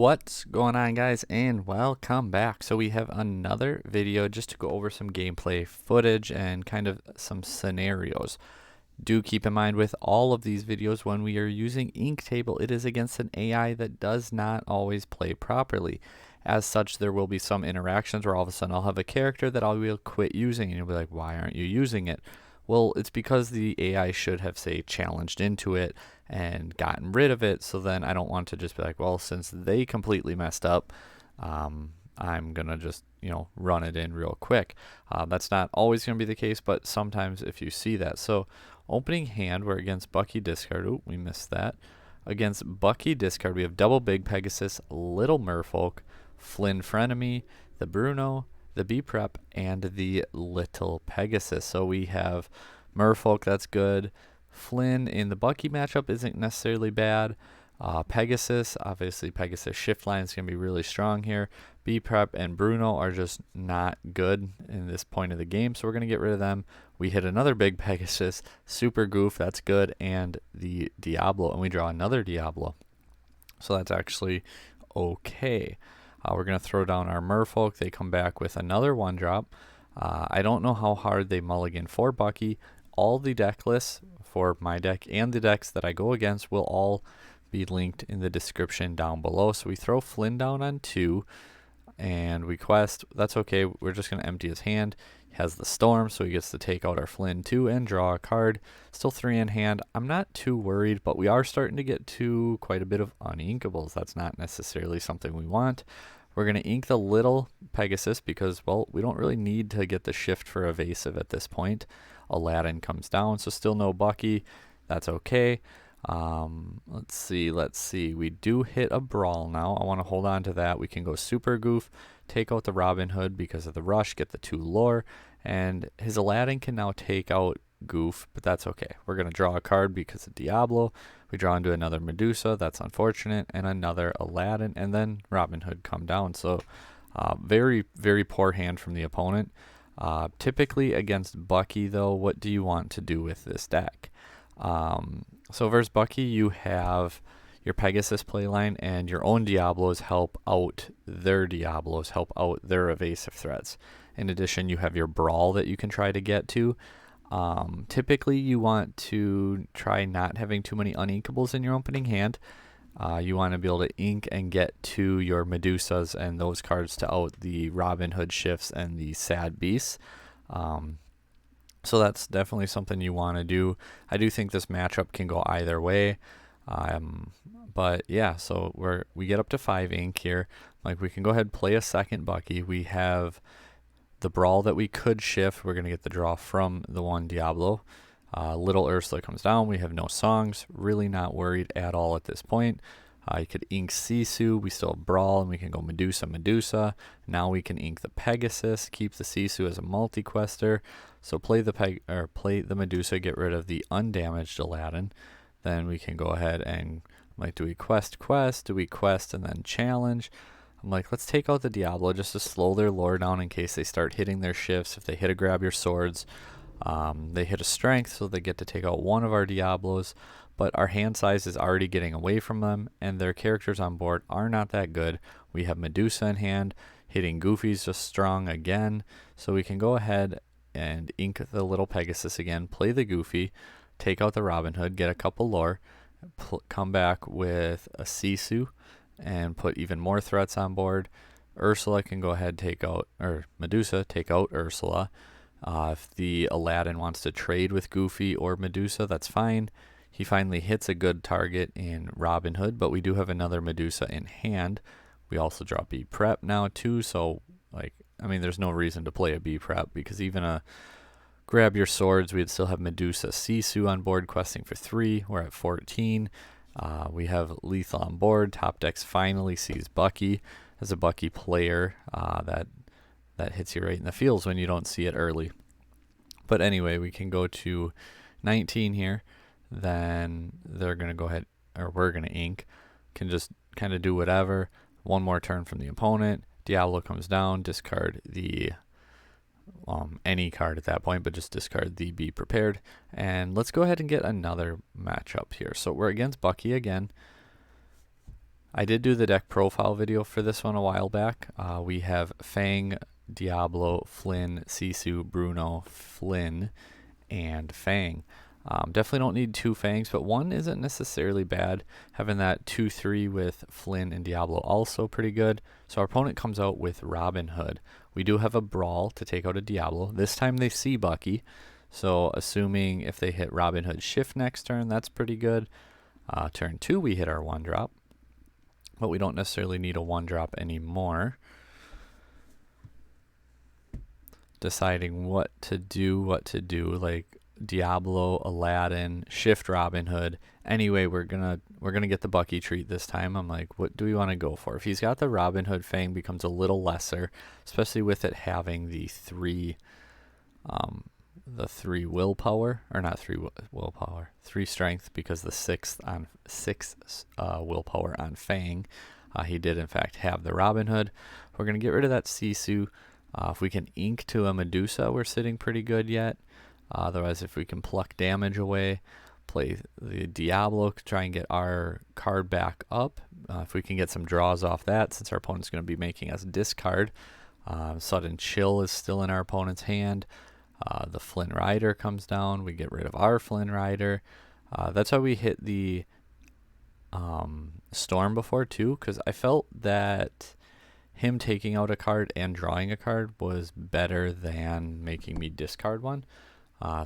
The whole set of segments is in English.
What's going on, guys, and welcome back. So we have another video just to go over some gameplay footage and kind of some scenarios. Do keep in mind with all of these videos, when we are using Inktable, it is against an AI that does not always play properly. As such, there will be some interactions where all of a sudden I'll have a character that I will quit using, and you'll be like, why aren't you using it? Well, it's because the AI should have, say, challenged into it and gotten rid of it. So then I don't want to just be like, well, since they completely messed up, I'm going to just, run it in real quick. That's not always going to be the case, but sometimes if you see that. So opening hand, we're against Bucky discard. Oh, we missed that. Against Bucky discard, we have double Big Pegasus, Little Merfolk, Flynn Frenemy, the Bruno, the B Prep, and the Little Pegasus. So we have Merfolk, that's good. Flynn in the Bucky matchup isn't necessarily bad. Pegasus, obviously Pegasus shift line is going to be really strong here. B Prep and Bruno are just not good in this point of the game, so we're going to get rid of them. We hit another big Pegasus, Super Goof, that's good, and the Diablo, and we draw another Diablo. So that's actually okay. We're going to throw down our Merfolk. They come back with another 1-drop. I don't know how hard they mulligan for Bucky. All the deck lists for my deck and the decks that I go against will all be linked in the description down below. So we throw Flynn down on 2, and we quest. That's okay. We're just going to empty his hand. He has the Storm, so he gets to take out our Flynn 2 and draw a card. Still 3 in hand. I'm not too worried, but we are starting to get to quite a bit of uninkables. That's not necessarily something we want. We're going to ink the Little Pegasus because, well, we don't really need to get the shift for Evasive at this point. Aladdin comes down, so still no Bucky. That's okay. Let's see. We do hit a Brawl now. I want to hold on to that. We can go Super Goof, take out the Robin Hood because of the rush, get the 2 lore, and his Aladdin can now take out Goof, but that's okay. We're going to draw a card because of Diablo. We draw into another Medusa, that's unfortunate, and another Aladdin, and then Robin Hood come down. So very, very poor hand from the opponent. Typically against Bucky, though, what do you want to do with this deck? So versus Bucky, you have your Pegasus playline, and your own Diablos help out their Diablos, help out their evasive threats. In addition, you have your Brawl that you can try to get to. Typically, you want to try not having too many uninkables in your opening hand. You want to be able to ink and get to your Medusas and those cards to out the Robin Hood shifts and the Sad Beasts. So that's definitely something you want to do. I do think this matchup can go either way. But yeah, so we get up to 5 ink here. Like, we can go ahead and play a second Bucky. We have the Brawl that we could shift. We're going to get the draw from the 1 Diablo. Little Ursula comes down. We have no songs. Really not worried at all at this point. You could ink Sisu. We still have Brawl, and we can go Medusa. Now we can ink the Pegasus, keep the Sisu as a multi-quester. So play the Medusa, get rid of the undamaged Aladdin. Then we can go ahead and, do we quest? Do we quest and then challenge? I'm like, let's take out the Diablo just to slow their lore down in case they start hitting their shifts. If they hit a Grab Your Swords, they hit a Strength, so they get to take out one of our Diablos. But our hand size is already getting away from them, and their characters on board are not that good. We have Medusa in hand, hitting Goofy's just strong again. So we can go ahead and ink the Little Pegasus again, play the Goofy, take out the Robin Hood, get a couple lore, come back with a Sisu, and put even more threats on board. Ursula can go ahead Medusa take out Ursula. If the Aladdin wants to trade with Goofy or Medusa, that's fine. He finally hits a good target in Robin Hood, but we do have another Medusa in hand. We also draw B Prep now too, so there's no reason to play a B Prep because even a Grab Your Swords, we'd still have Medusa Sisu on board questing for 3. We're at 14. We have Lethal on board. Top decks finally sees Bucky as a Bucky player. That hits you right in the feels when you don't see it early. But anyway, we can go to 19 here. Then they're going to go ahead, or we're going to ink. Can just kind of do whatever. One more turn from the opponent. Diablo comes down. Discard the any card at that point, but just discard the Be Prepared. And let's go ahead and get another matchup here. So we're against Bucky again. I did do the deck profile video for this one a while back. We have Fang, Diablo, Flynn, Sisu, Bruno, Flynn, and Fang. Definitely don't need 2 Fangs, but 1 isn't necessarily bad. Having that 2-3 with Flynn and Diablo also pretty good. So our opponent comes out with Robin Hood. We do have a Brawl to take out a Diablo. This time they see Bucky. So assuming if they hit Robin Hood Shift next turn, that's pretty good. Turn 2 we hit our 1-drop. But we don't necessarily need a 1-drop anymore. Deciding what to do, like Diablo, Aladdin, Shift Robin Hood. Anyway, we're gonna get the Bucky treat this time. I'm like, what do we want to go for? If he's got the Robin Hood, Fang becomes a little lesser, especially with it having the 3 willpower, or not 3 willpower, 3 strength, because the 6 willpower on Fang. He did in fact have the Robin Hood. We're gonna get rid of that Sisu. If we can ink to a Medusa, we're sitting pretty good yet. Otherwise, if we can pluck damage away, play the Diablo, try and get our card back up. If we can get some draws off that, since our opponent's going to be making us discard. Sudden Chill is still in our opponent's hand. The Flynn Rider comes down. We get rid of our Flynn Rider. That's why we hit the Storm before too, because I felt that him taking out a card and drawing a card was better than making me discard one.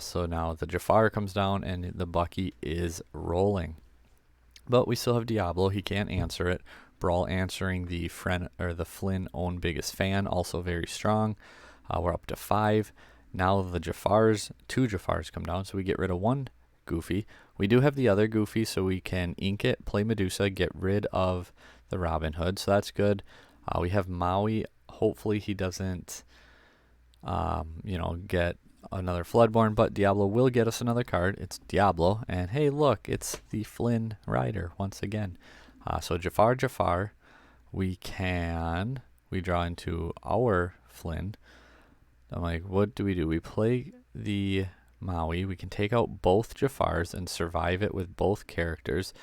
So now the Jafar comes down and the Bucky is rolling. But we still have Diablo. He can't answer it. Brawl answering the Flynn own biggest fan, also very strong. We're up to 5. Now the two Jafars come down, so we get rid of 1 Goofy. We do have the other Goofy, so we can ink it, play Medusa, get rid of the Robin Hood, so that's good. We have Maui. Hopefully he doesn't, get another Floodborn, but Diablo will get us another card. It's Diablo, and hey, look, it's the Flynn Rider once again. So Jafar, we draw into our Flynn. I'm like, what do? We play the Maui. We can take out both Jafars and survive it with both characters.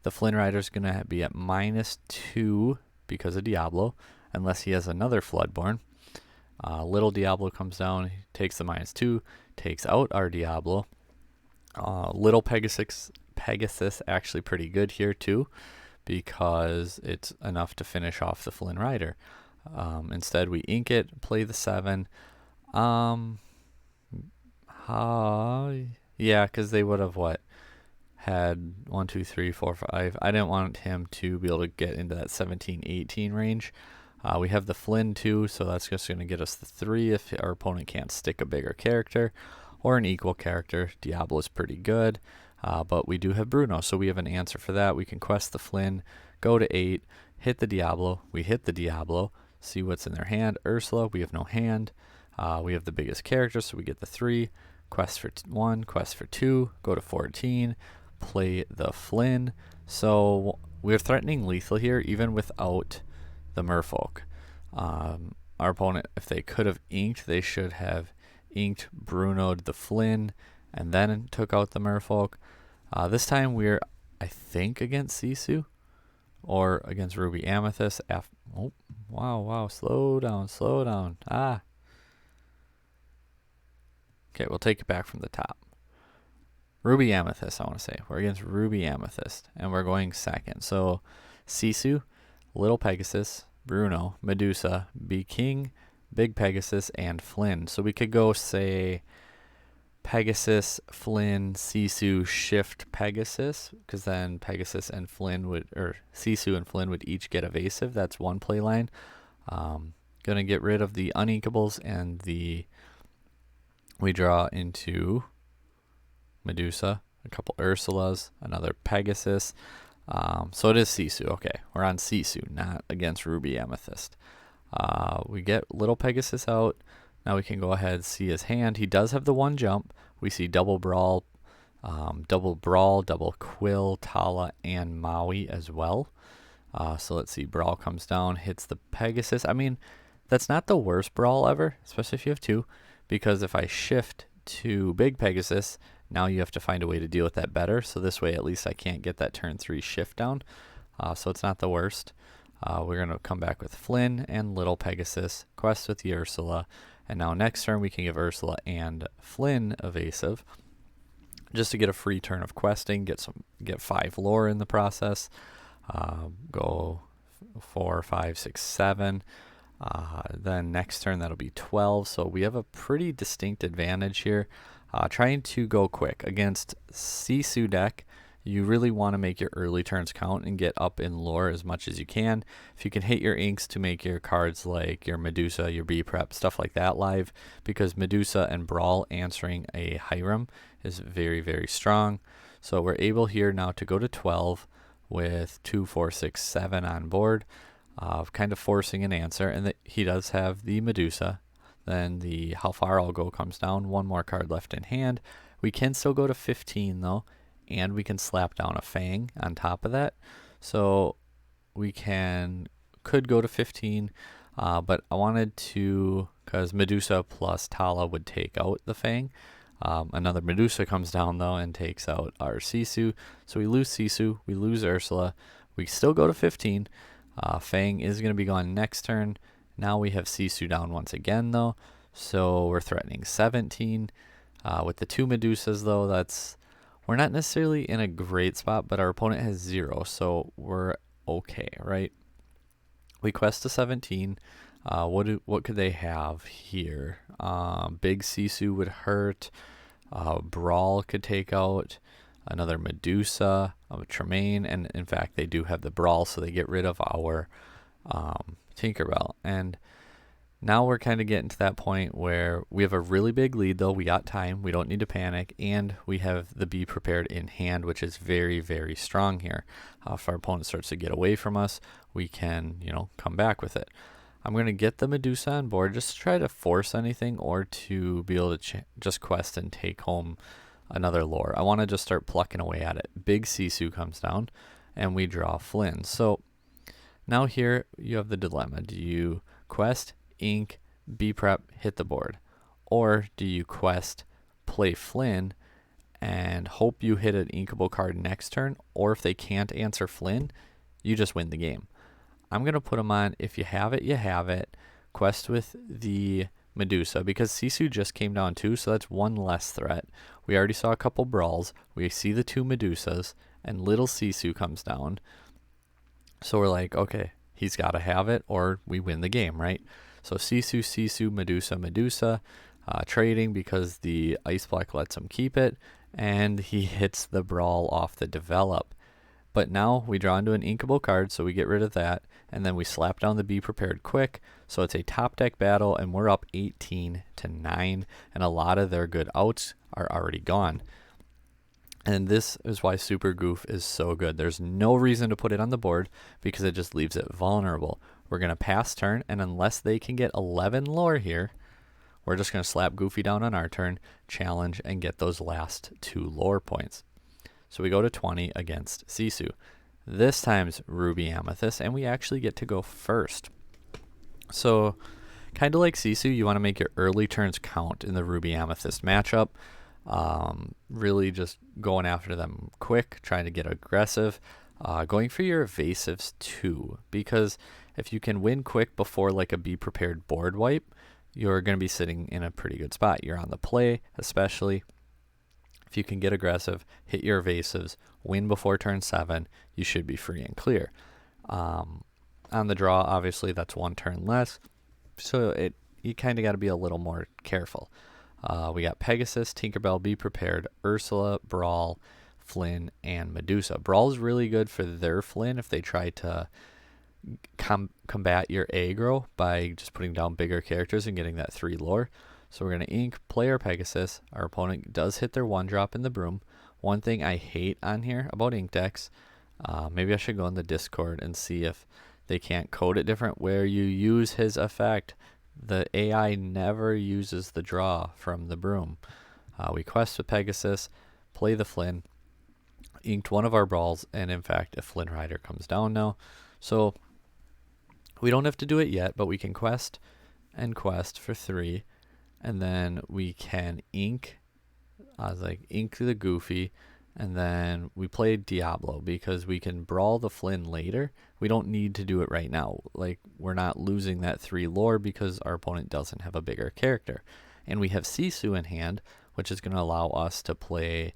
The Flynn Rider's going to be at -2 because of Diablo, unless he has another Floodborn. Little Diablo comes down, he takes the -2, takes out our Diablo. Little Pegasus actually pretty good here too, because it's enough to finish off the Flynn Rider. Instead we ink it, play the 7. Yeah, because they would have had 1, 2, 3, 4, 5. I didn't want him to be able to get into that 17, 18 range. We have the Flynn too, so that's just going to get us the 3 if our opponent can't stick a bigger character or an equal character. Diablo is pretty good, but we do have Bruno, so we have an answer for that. We can quest the Flynn, go to 8, hit the Diablo. We hit the Diablo, see what's in their hand. Ursula, we have no hand. We have the biggest character, so we get the 3. Quest for 1, quest for 2, go to 14, play the Flynn. So we're threatening lethal here, even without the Merfolk. Our opponent, if they could have inked, they should have inked, Bruno'd the Flynn, and then took out the Merfolk. This time we're, I think, against Sisu or against Ruby Amethyst. Oh, wow, slow down. Okay, we'll take it back from the top. Ruby Amethyst, I want to say. We're against Ruby Amethyst, and we're going second. So Sisu, Little Pegasus, Bruno, Medusa, Be King, Big Pegasus, and Flynn. So we could go, say, Pegasus, Flynn, Sisu, Shift Pegasus, because then Pegasus and Flynn Sisu and Flynn would each get Evasive. That's one play line. Gonna get rid of the Uninkables and we draw into Medusa, a couple Ursulas, another Pegasus. So it is Sisu. Okay, we're on Sisu, not against Ruby Amethyst. We get Little Pegasus out. Now we can go ahead and see his hand. He does have the 1 jump. We see double Brawl, double Quill, Tala, and Maui as well. So let's see. Brawl comes down, hits the Pegasus. I mean, that's not the worst Brawl ever, especially if you have 2, because if I shift to Big Pegasus, now you have to find a way to deal with that better. So this way, at least I can't get that turn 3 shift down. so it's not the worst. We're going to come back with Flynn and Little Pegasus, quest with the Ursula, and now next turn we can give Ursula and Flynn Evasive, just to get a free turn of questing, get 5 lore in the process. Go 4, 5, 6, 7. Then next turn that'll be 12. So we have a pretty distinct advantage here. Trying to go quick against Sisu deck. You really want to make your early turns count and get up in lore as much as you can. If you can hit your inks to make your cards like your Medusa, your B prep, stuff like that live, because Medusa and Brawl answering a Hiram is very, very strong. So we're able here now to go to 12 with 2, 4, 6, 7 on board, kind of forcing an answer. And he does have the Medusa. Then the How Far I'll Go comes down, 1 more card left in hand. We can still go to 15 though, and we can slap down a Fang on top of that. So we could go to 15, but I wanted to, because Medusa plus Tala would take out the Fang. Another Medusa comes down though and takes out our Sisu. So we lose Sisu, we lose Ursula. We still go to 15. Fang is going to be gone next turn. Now we have Sisu down once again though. So we're threatening 17. With the 2 Medusas though, we're not necessarily in a great spot, but our opponent has 0, so we're okay, right? We quest to 17. What could they have here? Big Sisu would hurt. Brawl could take out another Medusa, Tremaine, and in fact they do have the Brawl, so they get rid of our Tinkerbell. And now we're kind of getting to that point where we have a really big lead though. We got time, we don't need to panic, and we have the Be Prepared in hand, which is very, very strong here. If our opponent starts to get away from us, we can, come back with it. I'm going to get the Medusa on board just to try to force anything, or to be able to just quest and take home another lore. I want to just start plucking away at it. Big Sisu comes down and we draw Flynn. So now here you have the dilemma. Do you quest, ink, B prep, hit the board? Or do you quest, play Flynn, and hope you hit an inkable card next turn? Or if they can't answer Flynn, you just win the game. I'm going to put them on, if you have it, you have it. Quest with the Medusa, because Sisu just came down too, so that's 1 less threat. We already saw a couple Brawls. We see the 2 Medusas, and little Sisu comes down. So we're like, okay, he's got to have it, or we win the game, right? So Sisu, Sisu, Medusa, Medusa, trading because the Ice Block lets him keep it, and he hits the Brawl off the develop. But now we draw into an inkable card, so we get rid of that, and then we slap down the Be Prepared quick. So it's a top deck battle, and we're up 18-9, and a lot of their good outs are already gone. And this is why Super Goof is so good. There's no reason to put it on the board because it just leaves it vulnerable. We're going to pass turn, and unless they can get 11 lore here, we're just going to slap Goofy down on our turn, challenge, and get those last 2 lore points. So we go to 20 against Sisu. This time's Ruby Amethyst, and we actually get to go first. So kind of like Sisu, you want to make your early turns count in the Ruby Amethyst matchup. Really just going after them quick, trying to get aggressive, going for your evasives too, because if you can win quick before like a Be Prepared board wipe, you're going to be sitting in a pretty good spot. You're on the play, especially if you can get aggressive, hit your evasives, win before turn 7, you should be free and clear. On the draw, obviously that's 1 turn less, so you kind of got to be a little more careful. We got Pegasus, Tinkerbell, Be Prepared, Ursula, Brawl, Flynn, and Medusa. Brawl's really good for their Flynn if they try to combat your aggro by just putting down bigger characters and getting that 3 lore. So we're going to ink, play our Pegasus. Our opponent does hit their 1-drop in the broom. One thing I hate on here about ink decks, maybe I should go in the Discord and see if they can't code it different, where you use his effect. The AI never uses the draw from the broom. We quest with Pegasus, play the Flynn, inked one of our Brawls, and in fact a Flynn Rider comes down now. So we don't have to do it yet, but we can quest and quest for 3, and then we can ink, ink the Goofy, And then we played Diablo because we can brawl the Flynn later. We don't need to do it right now. Like, we're not losing that 3 lore because our opponent doesn't have a bigger character. And we have Sisu in hand, which is going to allow us to play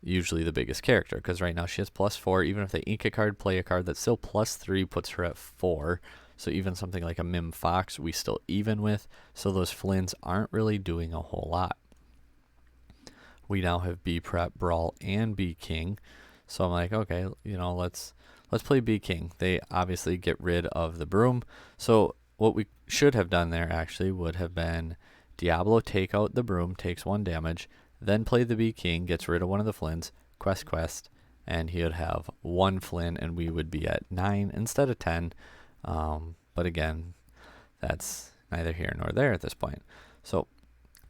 usually the biggest character, because right now she has +4. Even if they ink a card, play a card, that's still +3, puts her at 4. So even something like a Mim Fox, we still even with. So those Flynns aren't really doing a whole lot. We now have B Prep, Brawl, and B King. So I'm like, okay, let's play B King. They obviously get rid of the Broom. So what we should have done there actually would have been Diablo take out the Broom, takes 1 damage, then play the B King, gets rid of one of the Flynns, quest, and he would have 1 Flynn, and we would be at 9 instead of 10. But again, that's neither here nor there at this point. So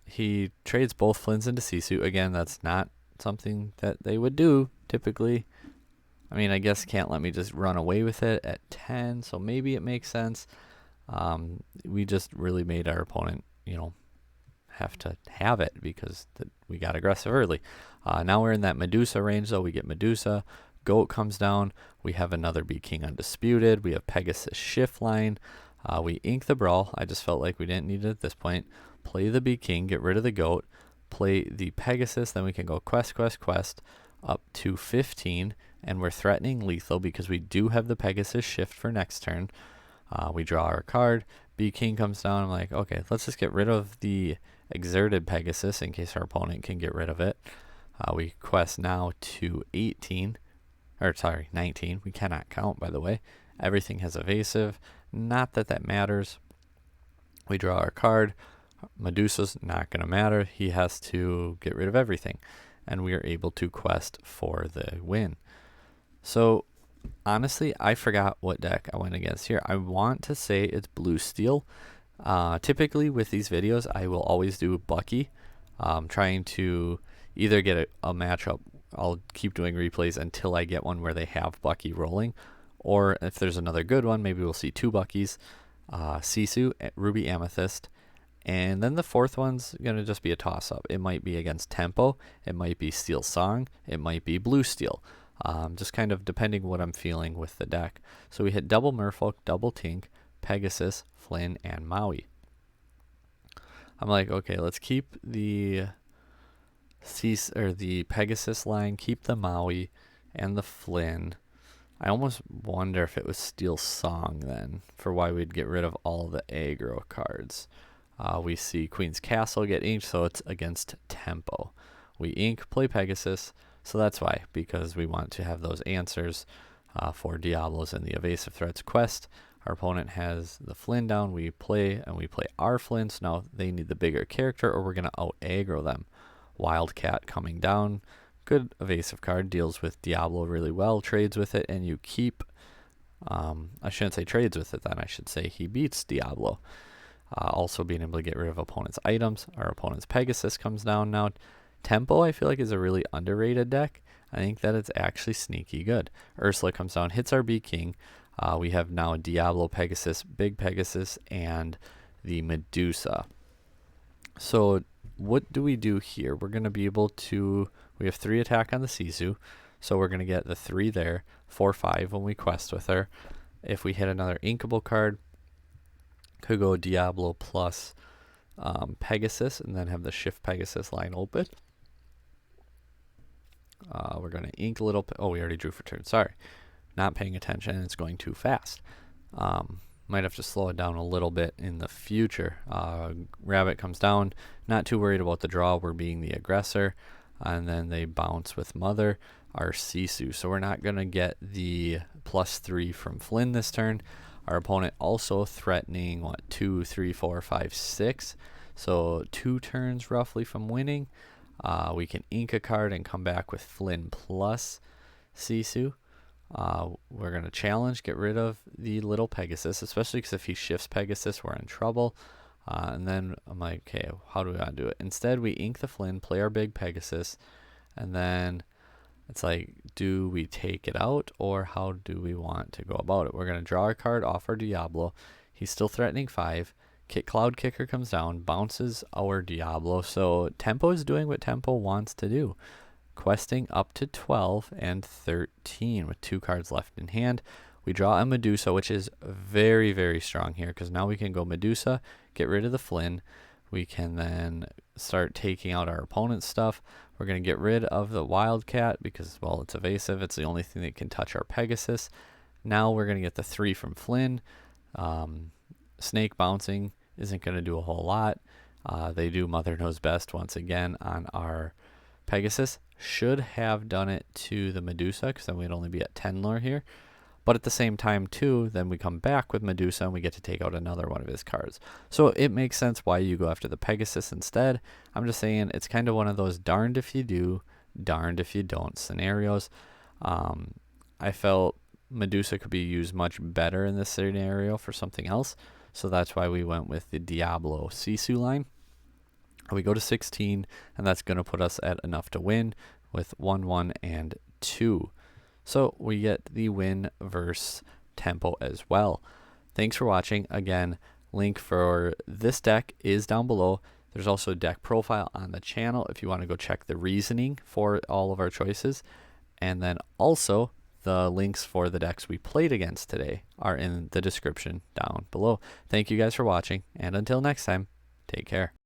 he trades both Flynns into Sisu. Again, that's not something that they would do typically. I mean, I guess can't let me just run away with it at 10, so maybe it makes sense. We just really made our opponent, have to have it because we got aggressive early. Now we're in that Medusa range, though. We get Medusa. Goat comes down. We have another B King Undisputed. We have Pegasus Shift Line. We ink the Brawl. I just felt like we didn't need it at this point. Play the B King, get rid of the Goat. Play the Pegasus, then we can go quest up to 15. And we're threatening lethal because we do have the Pegasus Shift for next turn. We draw our card. B King comes down. I'm like, okay, let's just get rid of the Exerted Pegasus in case our opponent can get rid of it. We quest now to 19. We cannot count, by the way. Everything has evasive. Not that that matters. We draw our card. Medusa's not going to matter. He has to get rid of everything. And we are able to quest for the win. So, honestly, I forgot what deck I went against here. I want to say it's Blue Steel. Typically with these videos, I will always do Bucky, trying to either get a matchup. I'll keep doing replays until I get one where they have Bucky rolling, or if there's another good one, maybe we'll see 2 Buckys, Sisu, Ruby Amethyst, and then the 4th one's going to just be a toss-up. It might be against Tempo, it might be Steel Song, it might be Blue Steel, just kind of depending what I'm feeling with the deck. So we hit double Merfolk, double Tink, Pegasus, Flynn, and Maui. I'm like, okay, let's keep the Pegasus line, keep the Maui and the Flynn. I almost wonder if it was Steel Song then, for why we'd get rid of all the aggro cards. We see Queen's Castle get inked, so it's against Tempo. We ink, play Pegasus, so that's why, because we want to have those answers for Diablos and the evasive threats quest. Our opponent has the Flynn down, we play our Flynn, so now they need the bigger character or we're going to out-aggro them. Wildcat coming down, good evasive card, deals with Diablo really well, trades with it, and you keep, I shouldn't say trades with it then, I should say he beats Diablo. Also being able to get rid of opponent's items. Our opponent's Pegasus comes down now. Tempo, I feel like, is a really underrated deck. I think that it's actually sneaky good. Ursula comes down, hits our B King. We have now Diablo, Pegasus, Big Pegasus, and the Medusa. So what do we do here? We're going to be able to, we have 3 attack on the Sisu, so we're going to get the 3 there, 4/5 when we quest with her. If we hit another inkable card, could go Diablo plus Pegasus, and then have the Shift Pegasus line open. We're going to ink a little, oh, we already drew for turn, sorry. Not paying attention, it's going too fast. Might have to slow it down a little bit in the future. Rabbit comes down, not too worried about the draw, we're being the aggressor. And then they bounce with Mother, our Sisu. So we're not going to get the +3 from Flynn this turn. Our opponent also threatening, 2, 3, 4, 5, 6. So 2 turns roughly from winning. We can ink a card and come back with Flynn plus Sisu. We're going to challenge, get rid of the little Pegasus, especially because if he shifts Pegasus, we're in trouble. And then I'm like, okay, how do we want to do it? Instead, we ink the Flynn, play our big Pegasus, and then it's like, do we take it out, or how do we want to go about it? We're going to draw a card off our Diablo. He's still threatening 5. Cloud Kicker comes down, bounces our Diablo. So Tempo is doing what Tempo wants to do. questing up to 12 and 13 with 2 cards left in hand. We draw a Medusa, which is very, very strong here because now we can go Medusa, get rid of the Flynn. We can then start taking out our opponent's stuff. We're going to get rid of the Wildcat because, well, it's evasive. It's the only thing that can touch our Pegasus. Now we're going to get the 3 from Flynn. Snake bouncing isn't going to do a whole lot. They do Mother Knows Best once again on our Pegasus. Should have done it to the Medusa because then we'd only be at 10 lore here. But at the same time, too, then we come back with Medusa and we get to take out another one of his cards. So it makes sense why you go after the Pegasus instead. I'm just saying it's kind of one of those darned if you do, darned if you don't scenarios. I felt Medusa could be used much better in this scenario for something else. So that's why we went with the Diablo Sisu line. We go to 16, and that's going to put us at enough to win with 1, 1, and 2. So we get the win versus tempo as well. Thanks for watching. Again, link for this deck is down below. There's also a deck profile on the channel if you want to go check the reasoning for all of our choices. And then also the links for the decks we played against today are in the description down below. Thank you guys for watching, and until next time, take care.